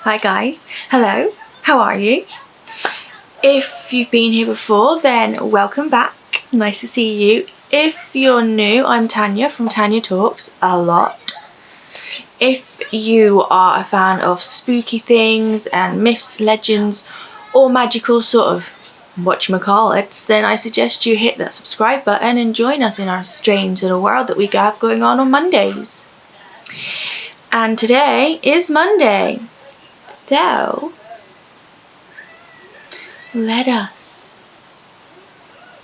Hi guys, hello, how are you? If you've been here before, then welcome back, nice to see you. If you're new, I'm Tanya from Tanya Talks a lot. If you are a fan of spooky things and myths, legends, or magical sort of whatchamacallits, then I suggest you hit that subscribe button and join us in our strange little world that we have going on Mondays. And today is Monday. So, let us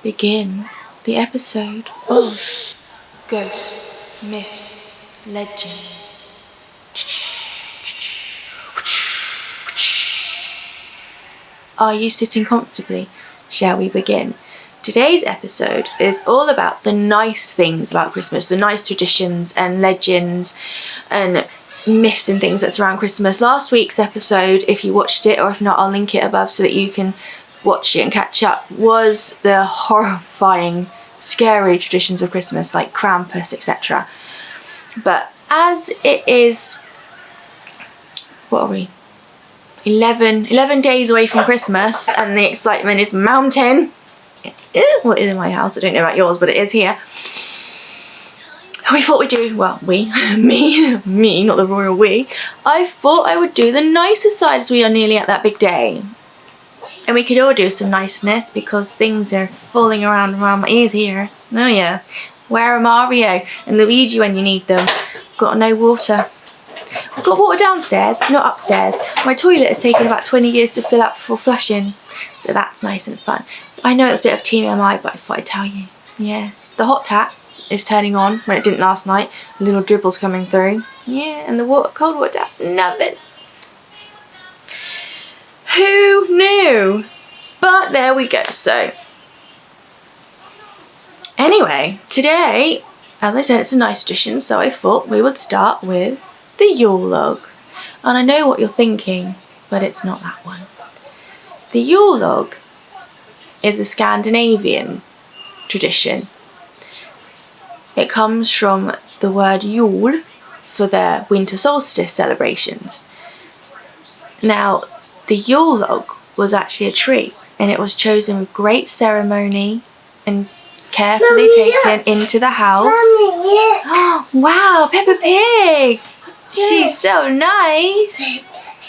begin the episode of Ghosts, Myths, Legends. Are you sitting comfortably? Shall we begin? Today's episode is all about the nice things about Christmas, the nice traditions and legends and myths and things that surround Christmas. Last week's episode, if you watched it, or if not, I'll link it above so that you can watch it and catch up, was the horrifying, scary traditions of Christmas like Krampus, etc. But as it is, what are we? 11 days away from Christmas and the excitement is mounting. Well, it is in my house, I don't know about yours, but it is here. We thought we'd do, well, me, not the royal we. I thought I would do the nicer side as we are nearly at that big day. And we could all do some niceness because things are falling around my ears here. Oh yeah. Where are Mario and Luigi when you need them? Got no water. I've got water downstairs, not upstairs. My toilet has taken about 20 years to fill up before flushing. So that's nice and fun. I know it's a bit of TMI, but I thought I'd tell you. Yeah. The hot tap is turning on when it didn't last night. Little dribbles coming through. Yeah, and the cold water tap, nothing. Who knew? But there we go. So, anyway, today, as I said, it's a nice tradition, so I thought we would start with the Yule log. And I know what you're thinking, but it's not that one. The Yule log is a Scandinavian tradition. It comes from the word Yule for their winter solstice celebrations. Now, the Yule log was actually a tree, and it was chosen with great ceremony and carefully taken into the house. Oh, wow, Peppa Pig! She's so nice.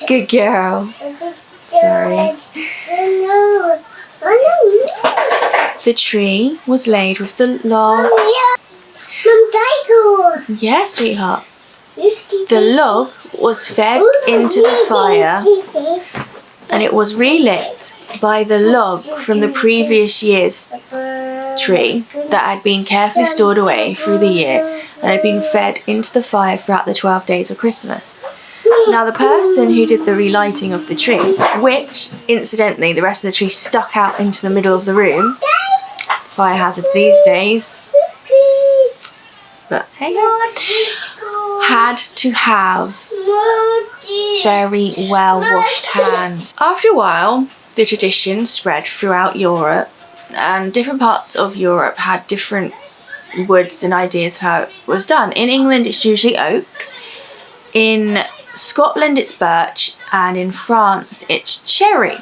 Good girl. Sorry. The tree was laid with the log. Yes, sweetheart. The log was fed into the fire and it was relit by the log from the previous year's tree that had been carefully stored away through the year and had been fed into the fire throughout the 12 days of Christmas. Now the person who did the relighting of the tree, which incidentally the rest of the tree stuck out into the middle of the room, fire hazard these days, but hey, had to have very well washed hands. After a while, the tradition spread throughout Europe, and different parts of Europe had different woods and ideas how it was done. In England it's usually oak, in Scotland it's birch, and in France it's cherry.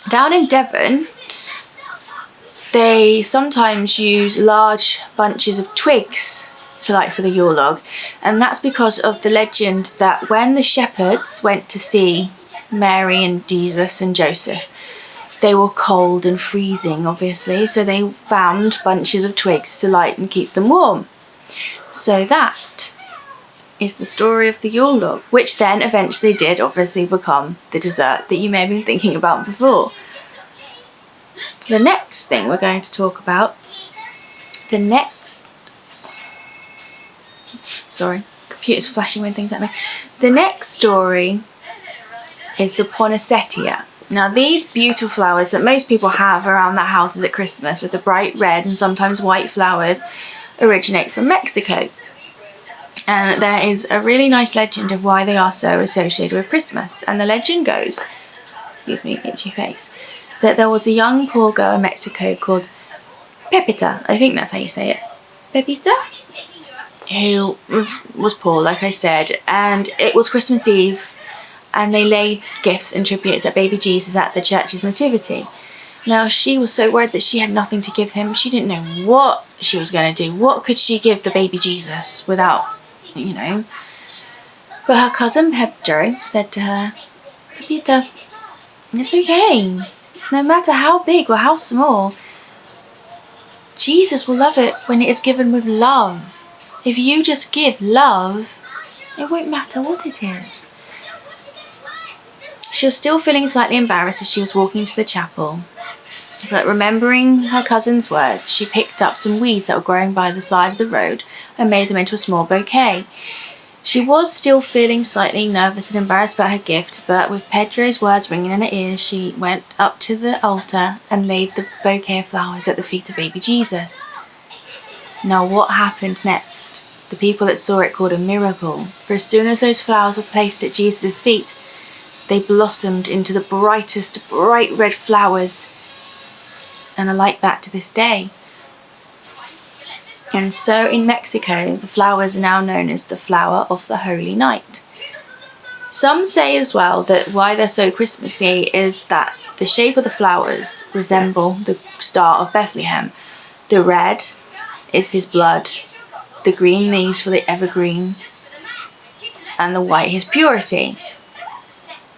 Down in Devon they sometimes use large bunches of twigs to light for the Yule log, and that's because of the legend that when the shepherds went to see Mary and Jesus and Joseph, they were cold and freezing obviously, so they found bunches of twigs to light and keep them warm. So that is the story of the Yule log, which then eventually did obviously become the dessert that you may have been thinking about before. The next thing we're going to talk about, sorry, computer's flashing when things at me. The next story is the poinsettia. Now these beautiful flowers that most people have around their houses at Christmas with the bright red and sometimes white flowers originate from Mexico. And there is a really nice legend of why they are so associated with Christmas. And the legend goes, excuse me, itchy face, that there was a young poor girl in Mexico called Pepita. I think that's how you say it. Pepita? who was poor, like I said, and it was Christmas Eve, and they laid gifts and tributes at baby Jesus at the church's nativity. Now, she was so worried that she had nothing to give him. She didn't know what she was going to do. What could she give the baby Jesus without, But her cousin Pedro said to her, Pepita, it's okay. No matter how big or how small, Jesus will love it when it is given with love. If you just give love, it won't matter what it is. She was still feeling slightly embarrassed as she was walking to the chapel. But remembering her cousin's words, she picked up some weeds that were growing by the side of the road and made them into a small bouquet. She was still feeling slightly nervous and embarrassed about her gift, but with Pedro's words ringing in her ears, she went up to the altar and laid the bouquet of flowers at the feet of baby Jesus. Now, what happened next? The people that saw it called a miracle, for as soon as those flowers were placed at Jesus' feet, they blossomed into the brightest bright red flowers, and are like that to this day. And so in Mexico, the flowers are now known as the flower of the Holy Night. Some say as well that why they're so Christmassy is that the shape of the flowers resemble the Star of Bethlehem. The red is his blood, the green leaves for the evergreen, and the white his purity.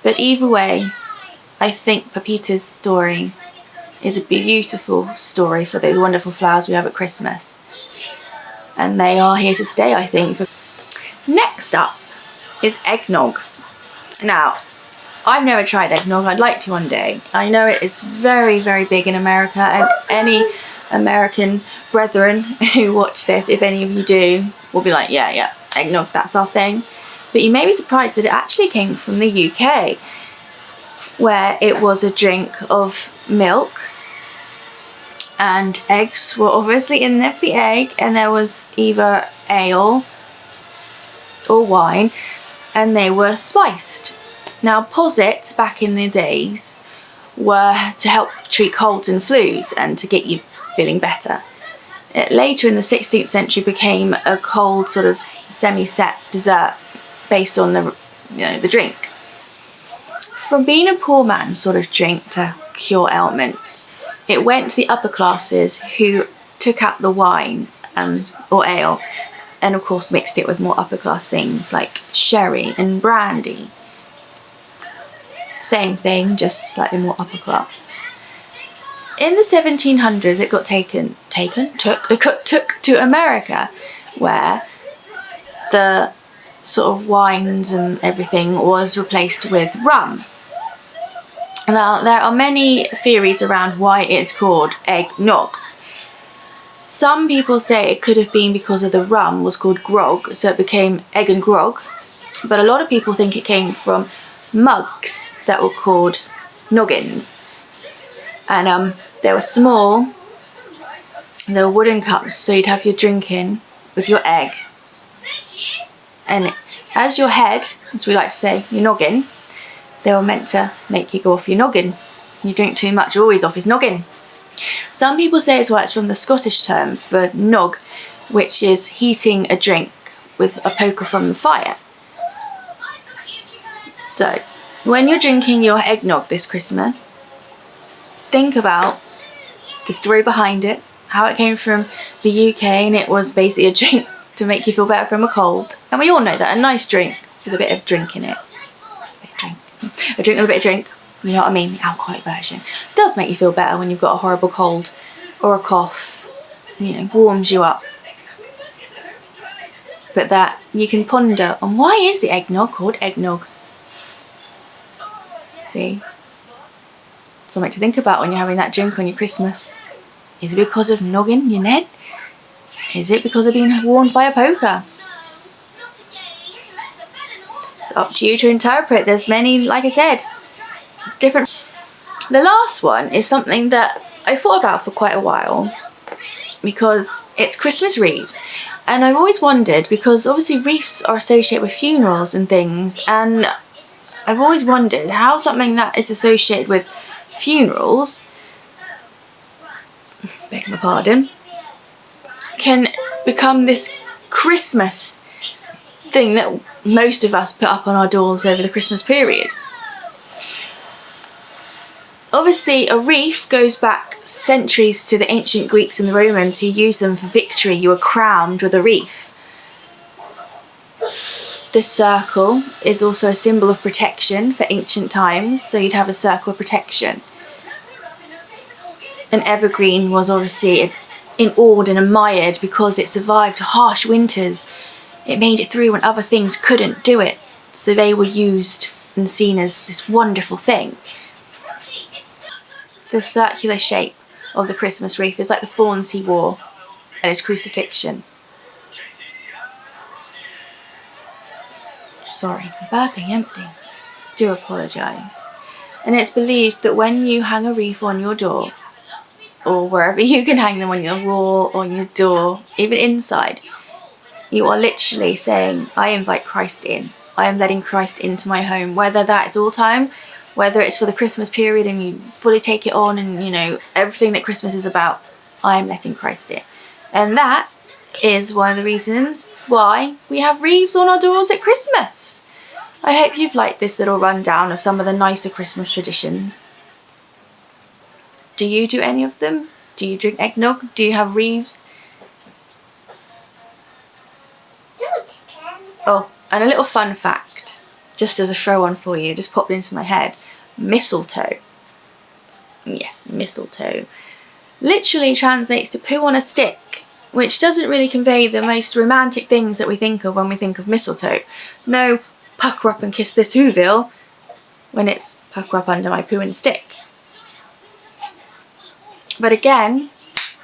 But either way, I think Pepita's story is a beautiful story for those wonderful flowers we have at Christmas. And they are here to stay, I think. Next up is eggnog. Now, I've never tried eggnog. I'd like to one day. I know it is very, very big in America, and any American brethren who watch this, if any of you do, will be like, yeah, eggnog, that's our thing. But you may be surprised that it actually came from the UK, where it was a drink of milk, and eggs were obviously in there for the egg, and there was either ale or wine, and they were spiced. Now, posits back in the days were to help treat colds and flus and to get you feeling better. It later in the 16th century became a cold sort of semi-set dessert based on the drink. From being a poor man's sort of drink to cure ailments, it went to the upper classes who took out the wine or ale, and of course mixed it with more upper class things like sherry and brandy. Same thing, just slightly more upper class. In the 1700s, it got took to America, where the sort of wines and everything was replaced with rum. Now, there are many theories around why it's called eggnog. Some people say it could have been because of the rum was called grog, so it became egg and grog. But a lot of people think it came from mugs that were called noggins. And they were small, they were wooden cups, so you'd have your drink in with your egg. And as your head, as we like to say, your noggin, they were meant to make you go off your noggin. You drink too much, you're always off his noggin. Some people say as well it's from the Scottish term for nog, which is heating a drink with a poker from the fire. So, when you're drinking your eggnog this Christmas, think about the story behind it, how it came from the UK, and it was basically a drink to make you feel better from a cold. And we all know that, a nice drink with a bit of drink in it. A drink with a bit of drink, you know what I mean, the alcoholic version, does make you feel better when you've got a horrible cold or a cough, warms you up. But that you can ponder on, why is the eggnog called eggnog? See? Something to think about when you're having that drink on your Christmas. Is it because of noggin your Ned? Is it because of being warmed by a poker? It's up to you to interpret. There's many, like I said, different. The last one is something that I thought about for quite a while, because it's Christmas wreaths. And I've always wondered, because obviously wreaths are associated with funerals and things, and I've always wondered how something that is associated with funerals, beg my pardon, can become this Christmas thing that most of us put up on our doors over the Christmas period. Obviously, a wreath goes back centuries to the ancient Greeks and the Romans, who used them for victory. You were crowned with a wreath. The circle is also a symbol of protection for ancient times, so you'd have a circle of protection. An evergreen was obviously awed and admired because it survived harsh winters. It made it through when other things couldn't do it, so they were used and seen as this wonderful thing. The circular shape of the Christmas wreath is like the thorns he wore at his crucifixion. Sorry, burping empty. Do apologise. And it's believed that when you hang a wreath on your door, or wherever you can hang them, on your wall, on your door, even inside, you are literally saying, I invite Christ in. I am letting Christ into my home. Whether that's all time, whether it's for the Christmas period and you fully take it on and, you know, everything that Christmas is about, I am letting Christ in. And that is one of the reasons why we have wreaths on our doors at Christmas. I hope you've liked this little rundown of some of the nicer Christmas traditions. Do you do any of them? Do you drink eggnog? Do you have wreaths? Oh, and a little fun fact, just as a throw on for you, just popped into my head. Mistletoe. Yes, mistletoe. Literally translates to poo on a stick, which doesn't really convey the most romantic things that we think of when we think of mistletoe. No, pucker up and kiss this Whoville, when it's pucker up under my poo and stick. But again,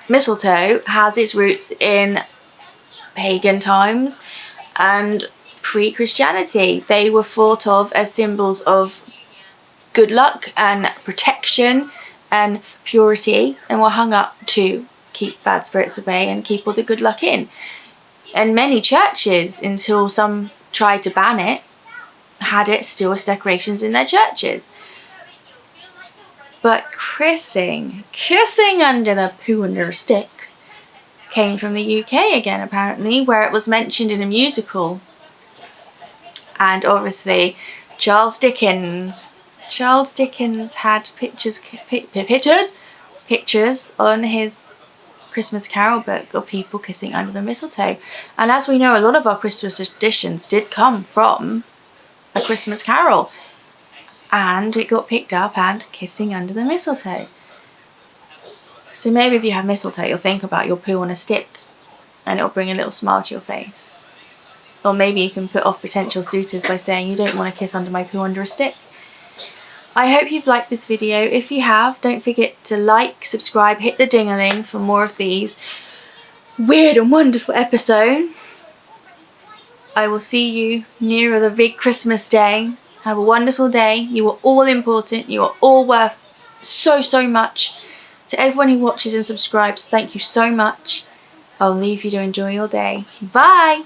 mistletoe has its roots in pagan times and pre-Christianity. They were thought of as symbols of good luck and protection and purity, and were hung up to keep bad spirits away and keep all the good luck in. And many churches, until some tried to ban it, had it still as decorations in their churches. But kissing under the poo under a stick, came from the UK again, apparently, where it was mentioned in a musical. And obviously Charles Dickens had pictures on his Christmas Carol book of people kissing under the mistletoe. And as we know, a lot of our Christmas traditions did come from A Christmas Carol. And it got picked up and kissing under the mistletoe. So maybe if you have mistletoe, you'll think about your poo on a stick and it'll bring a little smile to your face. Or maybe you can put off potential suitors by saying you don't want to kiss under my poo under a stick. I hope you've liked this video. If you have, don't forget to like, subscribe, hit the ding-a-ling for more of these weird and wonderful episodes. I will see you nearer the big Christmas day. Have a wonderful day. You are all important. You are all worth so much. To everyone who watches and subscribes, thank you so much. I'll leave you to enjoy your day. Bye!